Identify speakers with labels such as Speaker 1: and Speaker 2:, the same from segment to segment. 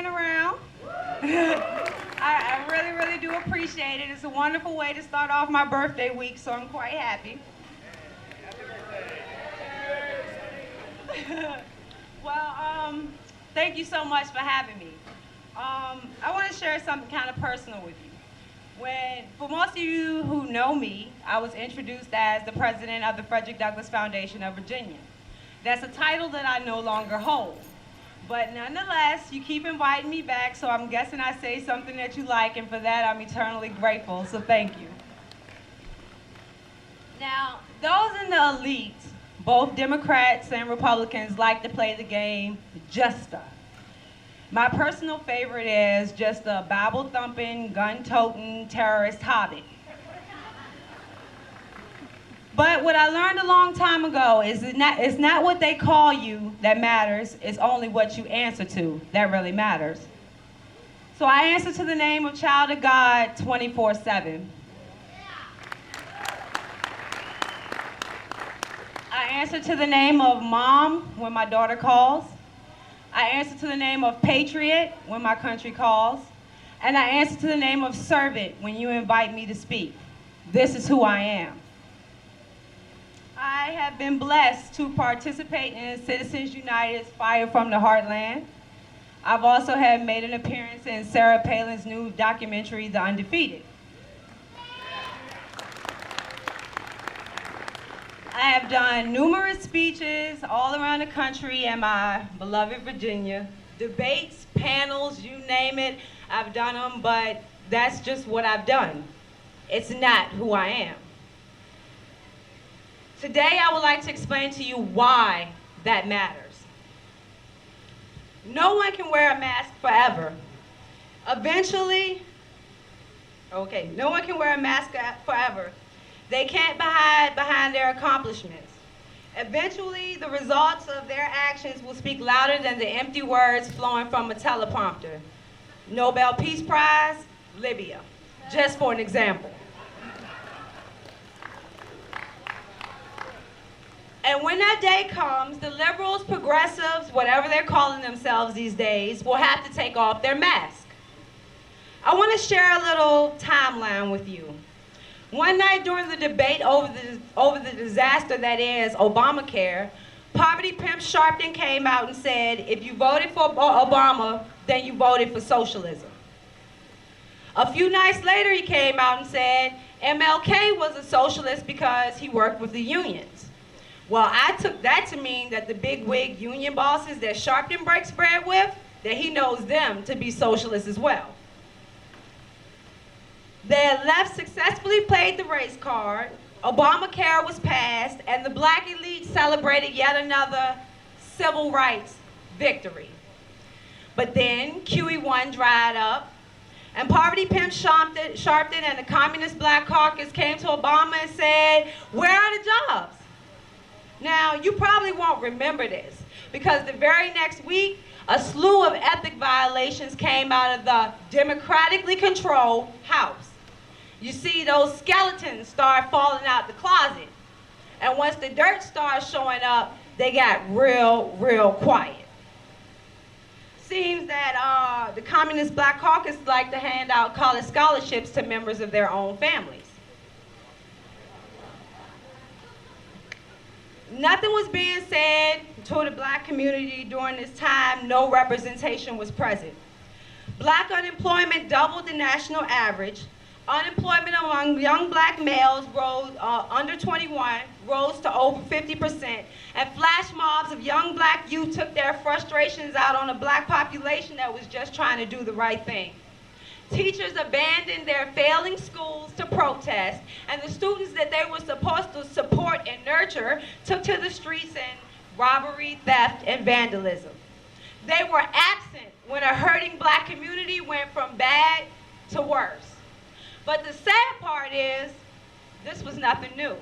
Speaker 1: staying around. I really, really do appreciate it. It's a wonderful way to start off my birthday week, so I'm quite happy. Well, thank you so much for having me. I want to share something kind of personal with you. For most of you who know me, I was introduced as the president of the Frederick Douglass Foundation of Virginia. That's a title that I no longer hold. But nonetheless, you keep inviting me back, so I'm guessing I say something that you like, and for that I'm eternally grateful, so thank you. Now, those in the elite, both Democrats and Republicans, like to play the game Justa. My personal favorite is just a Bible-thumping, gun-toting terrorist hobbit. But what I learned a long time ago is it's not what they call you that matters, it's only what you answer to that really matters. So I answer to the name of Child of God 24/7. I answer to the name of Mom when my daughter calls. I answer to the name of Patriot when my country calls. And I answer to the name of Servant when you invite me to speak. This is who I am. I have been blessed to participate in Citizens United's Fire from the Heartland. I've also had made an appearance in Sarah Palin's new documentary, The Undefeated. I have done numerous speeches all around the country in my beloved Virginia. Debates, panels, you name it, I've done them, but that's just what I've done. It's not who I am. Today, I would like to explain to you why that matters. No one can wear a mask forever. Eventually, no one can wear a mask forever. They can't hide behind their accomplishments. Eventually, the results of their actions will speak louder than the empty words flowing from a teleprompter. Nobel Peace Prize, Libya, just for an example. And when that day comes, the liberals, progressives, whatever they're calling themselves these days, will have to take off their mask. I want to share a little timeline with you. One night during the debate over the disaster that is Obamacare, Poverty Pimp Sharpton came out and said, if you voted for Obama, then you voted for socialism. A few nights later, he came out and said MLK was a socialist because he worked with the unions. Well, I took that to mean that the big wig union bosses that Sharpton breaks bread with, that he knows them to be socialists as well. The left successfully played the race card, Obamacare was passed, and the black elite celebrated yet another civil rights victory. But then QE1 dried up, and Poverty Pimp Sharpton and the Communist Black Caucus came to Obama and said, where are the jobs? Now, you probably won't remember this, because the very next week, a slew of ethic violations came out of the democratically controlled House. You see, those skeletons start falling out the closet. And once the dirt starts showing up, they got real quiet. Seems that the Communist Black Caucus like to hand out college scholarships to members of their own families. Nothing was being said to the black community during this time. No representation was present. Black unemployment doubled the national average. Unemployment among young black males rose, under 21 rose to over 50%, and flash mobs of young black youth took their frustrations out on a black population that was just trying to do the right thing. Teachers abandoned their failing schools to protest, and the students that they were supposed to support and nurture took to the streets in robbery, theft, and vandalism. They were absent when a hurting black community went from bad to worse. But the sad part is, this was nothing new.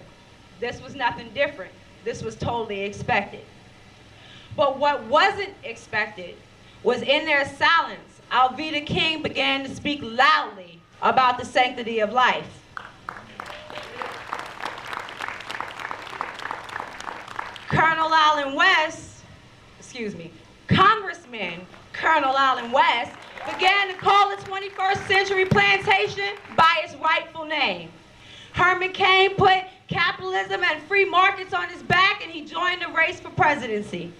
Speaker 1: This was nothing different. This was totally expected. But what wasn't expected was in their silence, Alveda King began to speak loudly about the sanctity of life. Congressman Colonel Allen West, began to call the 21st century plantation by its rightful name. Herman Cain put capitalism and free markets on his back, and he joined the race for presidency.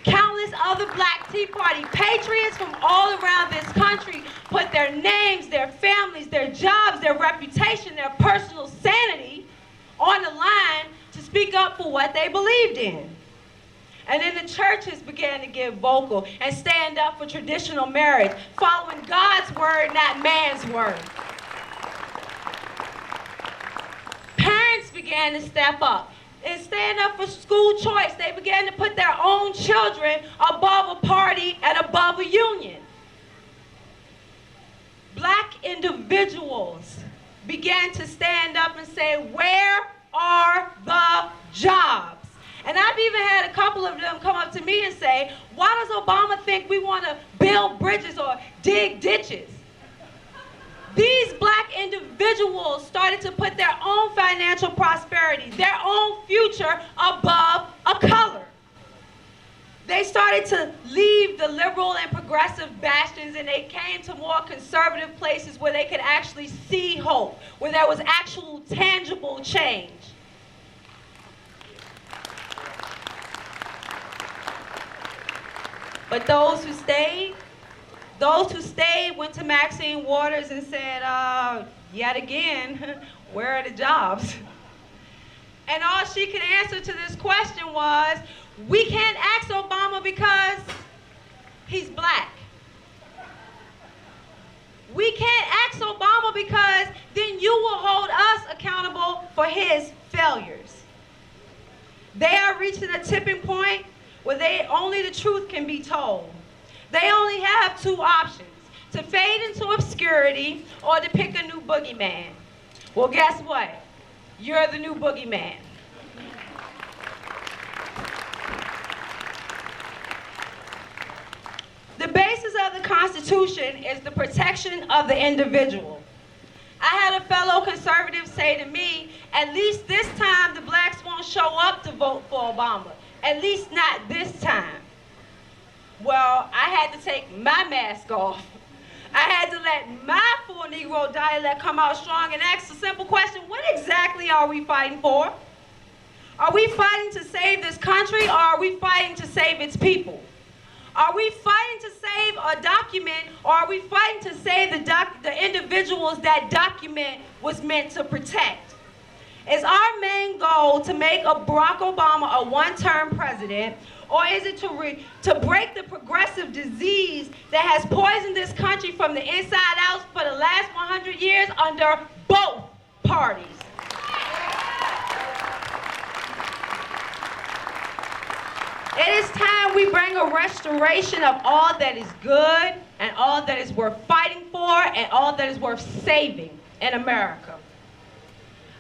Speaker 1: Countless other Black Tea Party patriots from all around this country put their names, their families, their jobs, their reputation, their personal sanity on the line to speak up for what they believed in. And then the churches began to get vocal and stand up for traditional marriage, following God's word, not man's word. Parents began to step up and stand up for school choice. They began to put their own children above a party and above a union. Black individuals began to stand up and say, where are the jobs? And I've even had a couple of them come up to me and say, why does Obama think we want to build bridges or dig ditches? These Black individuals started to put their own financial prosperity, their own future above a color. They started to leave the liberal and progressive bastions, and they came to more conservative places where they could actually see hope, where there was actual tangible change. But those who stayed went to Maxine Waters and said, yet again, where are the jobs? And all she could answer to this question was, we can't ask Obama because he's Black. We can't ask Obama because then you will hold us accountable for his failures. They are reaching a tipping point where only the truth can be told. They only have two options, to fade into obscurity or to pick a new boogeyman. Well, guess what? You're the new boogeyman. The basis of the Constitution is the protection of the individual. I had a fellow conservative say to me, at least this time the Blacks won't show up to vote for Obama. At least not this time. Well, I had to take my mask off. I had to let my full Negro dialect come out strong and ask a simple question, what exactly are we fighting for? Are we fighting to save this country, or are we fighting to save its people? Are we fighting to save a document, or are we fighting to save the individuals that document was meant to protect? Is our main goal to make a Barack Obama a one-term president, or is it to break the progressive disease that has poisoned this country from the inside out for the last 100 years under both parties? It is time we bring a restoration of all that is good and all that is worth fighting for and all that is worth saving in America.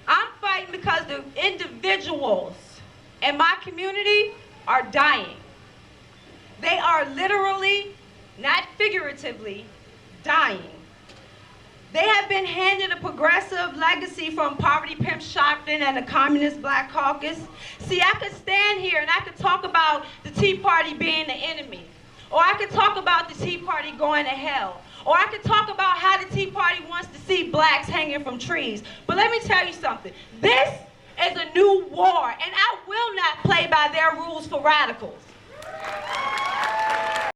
Speaker 1: I'm fighting because the individuals in my community are dying. They are literally, not figuratively, dying. They have been handed a progressive legacy from Poverty Pimp Sharpton and the Communist Black Caucus. See, I could stand here and I could talk about the Tea Party being the enemy. Or I could talk about the Tea Party going to hell. Or I could talk about how the Tea Party wants to see blacks hanging from trees. But let me tell you something. This is a new war, and I will not play by their rules for radicals.